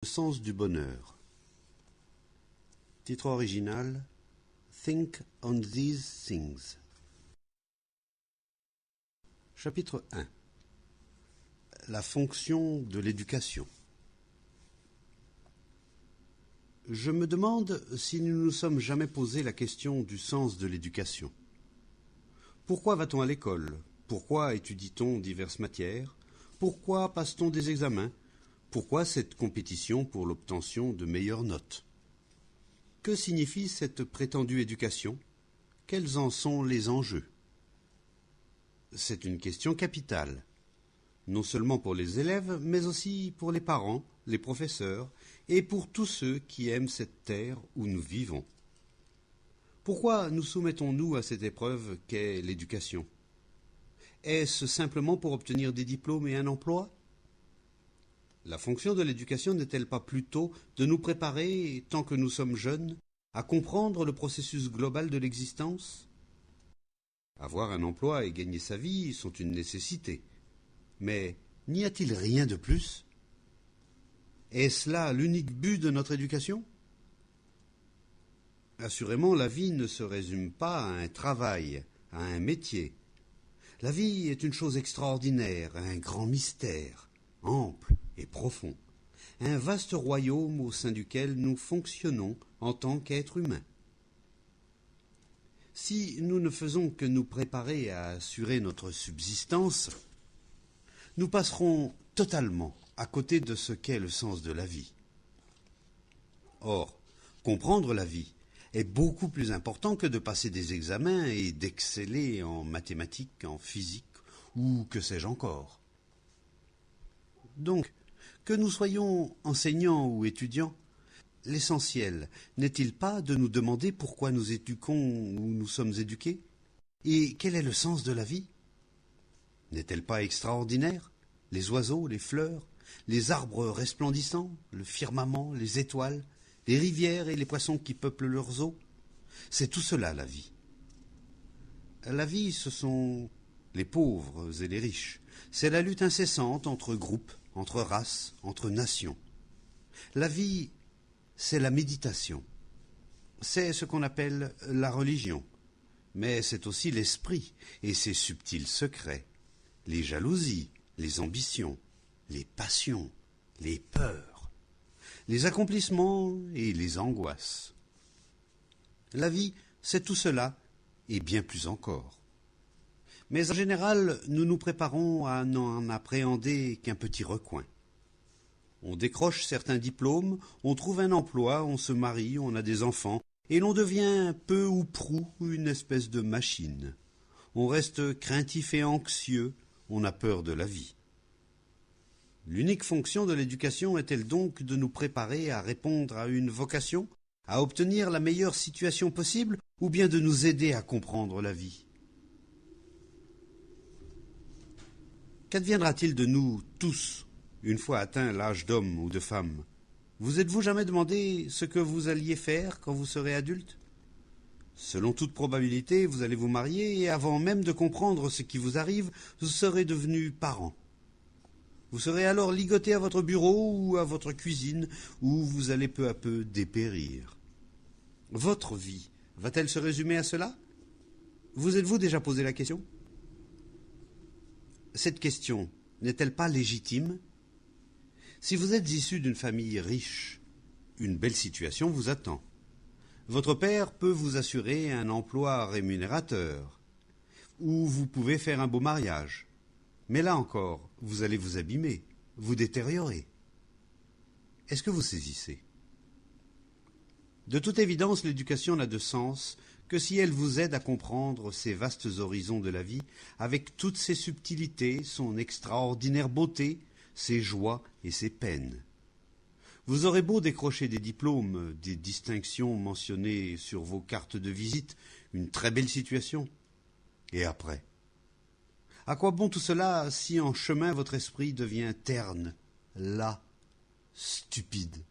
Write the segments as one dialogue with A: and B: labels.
A: Le sens du bonheur. Titre original: Think on these things. Chapitre 1. La fonction de l'éducation. Je me demande si nous ne nous sommes jamais posé la question du sens de l'éducation. Pourquoi va-t-on à l'école? Pourquoi étudie-t-on diverses matières? Pourquoi passe-t-on des examens? Pourquoi cette compétition pour l'obtention de meilleures notes? Que signifie cette prétendue éducation? Quels en sont les enjeux? C'est une question capitale, non seulement pour les élèves, mais aussi pour les parents, les professeurs et pour tous ceux qui aiment cette terre où nous vivons. Pourquoi nous soumettons-nous à cette épreuve qu'est l'éducation? Est-ce simplement pour obtenir des diplômes et un emploi? La fonction de l'éducation n'est-elle pas plutôt de nous préparer, tant que nous sommes jeunes, à comprendre le processus global de l'existence? Avoir un emploi et gagner sa vie sont une nécessité. Mais n'y a-t-il rien de plus? Est-ce là l'unique but de notre éducation? Assurément, la vie ne se résume pas à un travail, à un métier. La vie est une chose extraordinaire, un grand mystère, ample et profond, un vaste royaume au sein duquel nous fonctionnons en tant qu'êtres humains. Si nous ne faisons que nous préparer à assurer notre subsistance, nous passerons totalement à côté de ce qu'est le sens de la vie. Or, comprendre la vie est beaucoup plus important que de passer des examens et d'exceller en mathématiques, en physique ou que sais-je encore. Donc, que nous soyons enseignants ou étudiants, l'essentiel n'est-il pas de nous demander pourquoi nous éduquons ou nous sommes éduqués? Et quel est le sens de la vie? N'est-elle pas extraordinaire? Les oiseaux, les fleurs, les arbres resplendissants, le firmament, les étoiles, les rivières et les poissons qui peuplent leurs eaux, c'est tout cela la vie. La vie, ce sont les pauvres et les riches. C'est la lutte incessante entre groupes, entre races, entre nations. La vie, c'est la méditation. C'est ce qu'on appelle la religion. Mais c'est aussi l'esprit et ses subtils secrets, les jalousies, les ambitions, les passions, les peurs, les accomplissements et les angoisses. La vie, c'est tout cela et bien plus encore. Mais en général, nous nous préparons à n'en appréhender qu'un petit recoin. On décroche certains diplômes, on trouve un emploi, on se marie, on a des enfants, et l'on devient peu ou prou une espèce de machine. On reste craintif et anxieux, on a peur de la vie. L'unique fonction de l'éducation est-elle donc de nous préparer à répondre à une vocation, à obtenir la meilleure situation possible, ou bien de nous aider à comprendre la vie? Qu'adviendra-t-il de nous tous, une fois atteint l'âge d'homme ou de femme? Vous êtes-vous jamais demandé ce que vous alliez faire quand vous serez adulte? Selon toute probabilité, vous allez vous marier et avant même de comprendre ce qui vous arrive, vous serez devenu parent. Vous serez alors ligoté à votre bureau ou à votre cuisine, où vous allez peu à peu dépérir. Votre vie va-t-elle se résumer à cela? Vous êtes-vous déjà posé la question? Cette question n'est-elle pas légitime? Si vous êtes issu d'une famille riche, une belle situation vous attend. Votre père peut vous assurer un emploi rémunérateur, ou vous pouvez faire un beau mariage. Mais là encore, vous allez vous abîmer, vous détériorer. Est-ce que vous saisissez? De toute évidence, l'éducation n'a de sens que si elle vous aide à comprendre ces vastes horizons de la vie, avec toutes ses subtilités, son extraordinaire beauté, ses joies et ses peines. Vous aurez beau décrocher des diplômes, des distinctions mentionnées sur vos cartes de visite, une très belle situation. Et après? À quoi bon tout cela si en chemin votre esprit devient terne, las, stupide?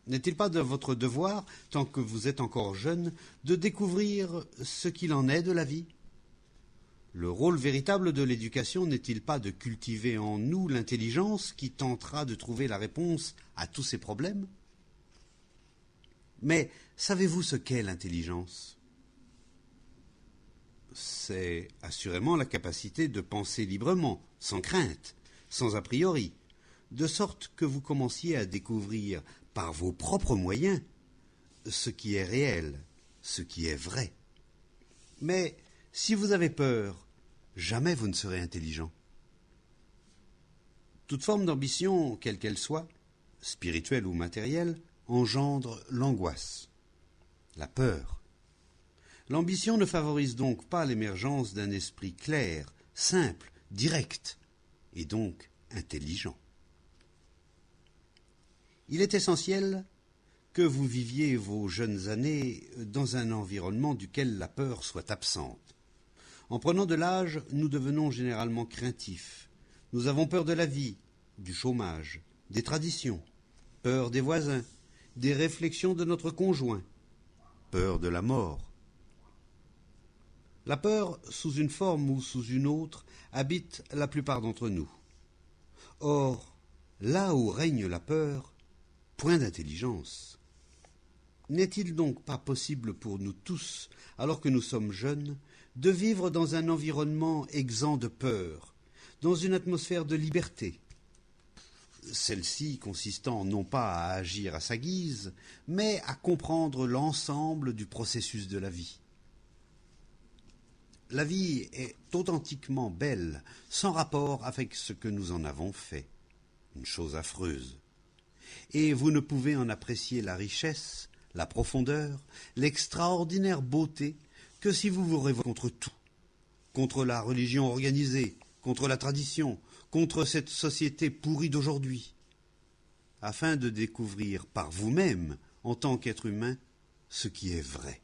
A: N'est-il pas de votre devoir, tant que vous êtes encore jeune, de découvrir ce qu'il en est de la vie? Le rôle véritable de l'éducation n'est-il pas de cultiver en nous l'intelligence qui tentera de trouver la réponse à tous ces problèmes? Mais savez-vous ce qu'est l'intelligence? C'est assurément la capacité de penser librement, sans crainte, sans a priori, de sorte que vous commenciez à découvrir par vos propres moyens ce qui est réel, ce qui est vrai. Mais si vous avez peur, jamais vous ne serez intelligent. Toute forme d'ambition, quelle qu'elle soit, spirituelle ou matérielle, engendre l'angoisse, la peur. L'ambition ne favorise donc pas l'émergence d'un esprit clair, simple, direct, et donc intelligent. Il est essentiel que vous viviez vos jeunes années dans un environnement duquel la peur soit absente. En prenant de l'âge, nous devenons généralement craintifs. Nous avons peur de la vie, du chômage, des traditions, peur des voisins, des réflexions de notre conjoint, peur de la mort. La peur, sous une forme ou sous une autre, habite la plupart d'entre nous. Or, là où règne la peur, point d'intelligence. N'est-il donc pas possible pour nous tous, alors que nous sommes jeunes, de vivre dans un environnement exempt de peur, dans une atmosphère de liberté, celle-ci consistant non pas à agir à sa guise, mais à comprendre l'ensemble du processus de la vie. La vie est authentiquement belle, sans rapport avec ce que nous en avons fait, une chose affreuse. Et vous ne pouvez en apprécier la richesse, la profondeur, l'extraordinaire beauté que si vous vous révoltez contre tout, contre la religion organisée, contre la tradition, contre cette société pourrie d'aujourd'hui, afin de découvrir par vous-même, en tant qu'être humain, ce qui est vrai.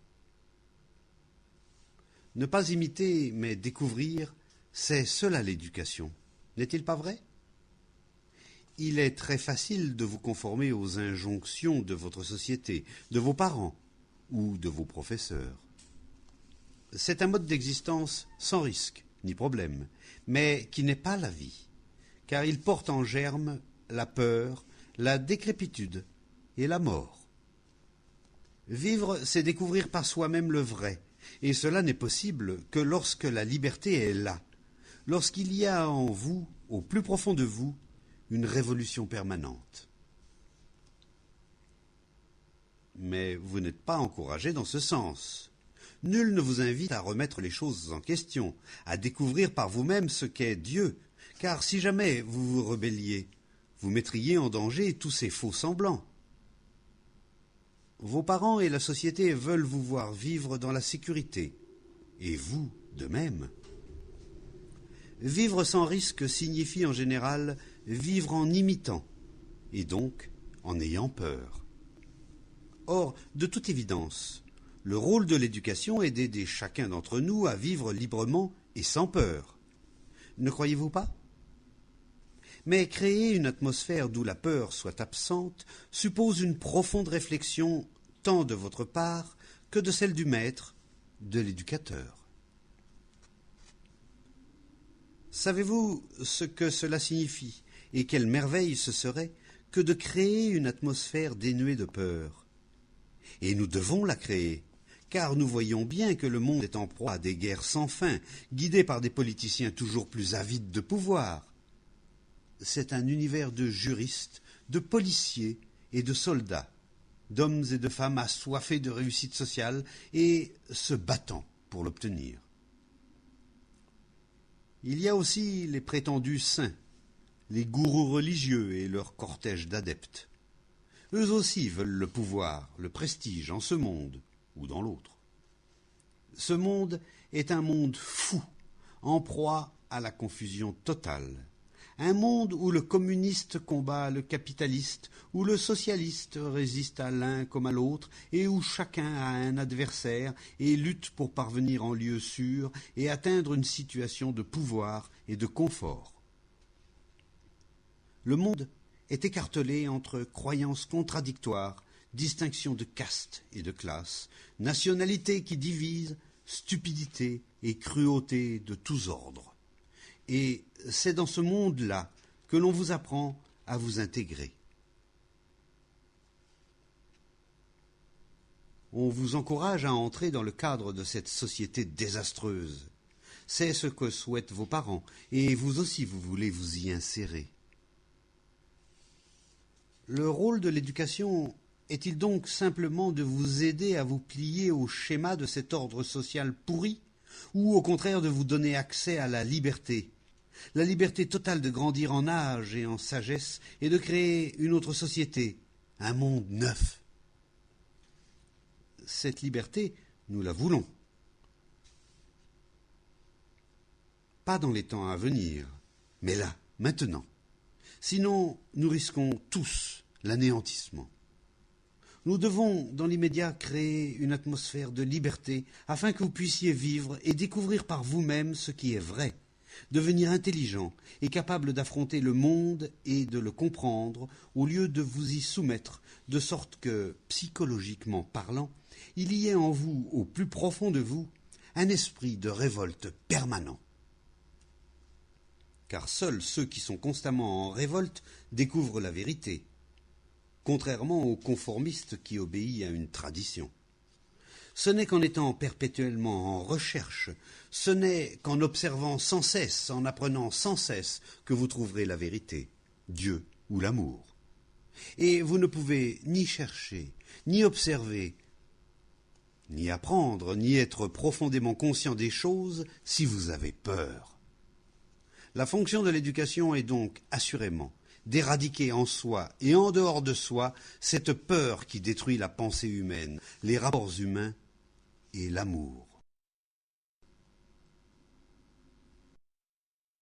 A: Ne pas imiter, mais découvrir, c'est cela l'éducation. N'est-il pas vrai? Il est très facile de vous conformer aux injonctions de votre société, de vos parents ou de vos professeurs. C'est un mode d'existence sans risque ni problème, mais qui n'est pas la vie, car il porte en germe la peur, la décrépitude et la mort. Vivre, c'est découvrir par soi-même le vrai, et cela n'est possible que lorsque la liberté est là, lorsqu'il y a en vous, au plus profond de vous, une révolution permanente. Mais vous n'êtes pas encouragé dans ce sens. Nul ne vous invite à remettre les choses en question, à découvrir par vous-même ce qu'est Dieu, car si jamais vous vous rebelliez, vous mettriez en danger tous ces faux semblants. Vos parents et la société veulent vous voir vivre dans la sécurité, et vous de même. Vivre sans risque signifie en général vivre en imitant, et donc en ayant peur. Or, de toute évidence, le rôle de l'éducation est d'aider chacun d'entre nous à vivre librement et sans peur. Ne croyez-vous pas? Mais créer une atmosphère d'où la peur soit absente suppose une profonde réflexion tant de votre part que de celle du maître, de l'éducateur. Savez-vous ce que cela signifie et quelle merveille ce serait que de créer une atmosphère dénuée de peur? Et nous devons la créer, car nous voyons bien que le monde est en proie à des guerres sans fin, guidées par des politiciens toujours plus avides de pouvoir. C'est un univers de juristes, de policiers et de soldats, d'hommes et de femmes assoiffés de réussite sociale et se battant pour l'obtenir. Il y a aussi les prétendus saints, les gourous religieux et leur cortège d'adeptes. Eux aussi veulent le pouvoir, le prestige en ce monde ou dans l'autre. Ce monde est un monde fou, en proie à la confusion totale. Un monde où le communiste combat le capitaliste, où le socialiste résiste à l'un comme à l'autre, et où chacun a un adversaire et lutte pour parvenir en lieu sûr et atteindre une situation de pouvoir et de confort. Le monde est écartelé entre croyances contradictoires, distinctions de caste et de classe, nationalités qui divisent, stupidité et cruauté de tous ordres. Et c'est dans ce monde-là que l'on vous apprend à vous intégrer. On vous encourage à entrer dans le cadre de cette société désastreuse. C'est ce que souhaitent vos parents, et vous aussi vous voulez vous y insérer. Le rôle de l'éducation est-il donc simplement de vous aider à vous plier au schéma de cet ordre social pourri, ou au contraire de vous donner accès à la liberté totale de grandir en âge et en sagesse, et de créer une autre société, un monde neuf? Cette liberté, nous la voulons. Pas dans les temps à venir, mais là, maintenant. Sinon, nous risquons tous l'anéantissement. Nous devons, dans l'immédiat, créer une atmosphère de liberté afin que vous puissiez vivre et découvrir par vous-même ce qui est vrai, devenir intelligent et capable d'affronter le monde et de le comprendre au lieu de vous y soumettre, de sorte que, psychologiquement parlant, il y ait en vous, au plus profond de vous, un esprit de révolte permanent. Car seuls ceux qui sont constamment en révolte découvrent la vérité, contrairement au conformiste qui obéit à une tradition. Ce n'est qu'en étant perpétuellement en recherche, ce n'est qu'en observant sans cesse, en apprenant sans cesse, que vous trouverez la vérité, Dieu ou l'amour. Et vous ne pouvez ni chercher, ni observer, ni apprendre, ni être profondément conscient des choses si vous avez peur. La fonction de l'éducation est donc, assurément, d'éradiquer en soi et en dehors de soi cette peur qui détruit la pensée humaine, les rapports humains et l'amour.